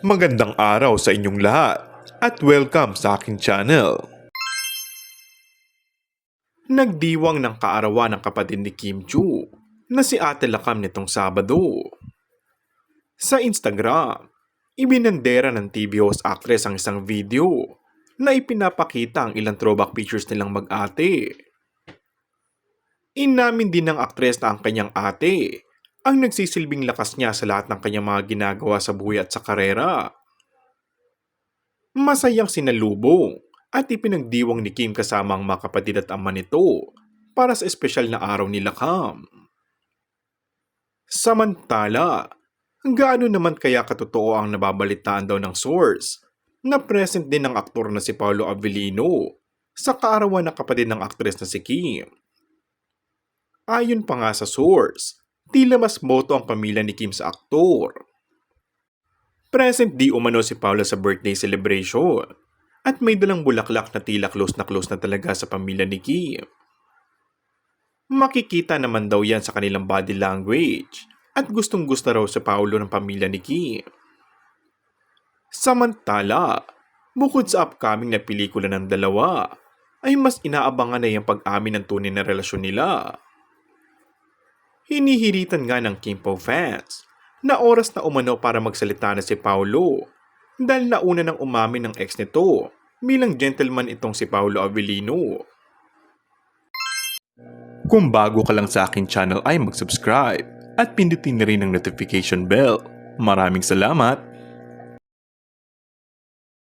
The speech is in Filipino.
Magandang araw sa inyong lahat at welcome sa aking channel. Nagdiwang ng kaarawan ng kapatid ni Kim Chu na si Ate Lakam nitong Sabado. Sa Instagram, ibinandera ng TV host actress ang isang video na ipinapakita ang ilang throwback pictures nilang mag-ate. Inamin din ng aktres na ang kanyang ate ang nagsisilbing lakas niya sa lahat ng kanyang mga ginagawa sa buhay at sa karera. Masayang sinalubong at ipinagdiwang ni Kim kasama ang mga kapatid at ama nito para sa espesyal na araw ni Lakam. Samantala, gaano naman kaya katotoo ang nababalitaan daw ng source na present din ng aktor na si Paolo Avellino sa kaarawan ng kapatid ng aktres na si Kim? Ayon pa nga sa source, tila mas boto ang pamilya ni Kim sa aktor. Present di umano si Paula sa birthday celebration at may dalang bulaklak na tila close na talaga sa pamilya ni Kim. Makikita naman daw yan sa kanilang body language at gustong gusto raw sa Paulo ng pamilya ni Kim. Samantala, bukod sa upcoming na pelikula ng dalawa, ay mas inaabangan na yung pag-amin ng tunay na relasyon nila. Hinihiritan nga ng Kim Pao fans na oras na umano para magsalita na si Paolo dahil nauna nang umamin ng ex nito bilang gentleman itong si Paolo Avellino. Kung bago ka lang sa akin channel ay mag-subscribe at pindutin na rin ang notification bell. Maraming salamat!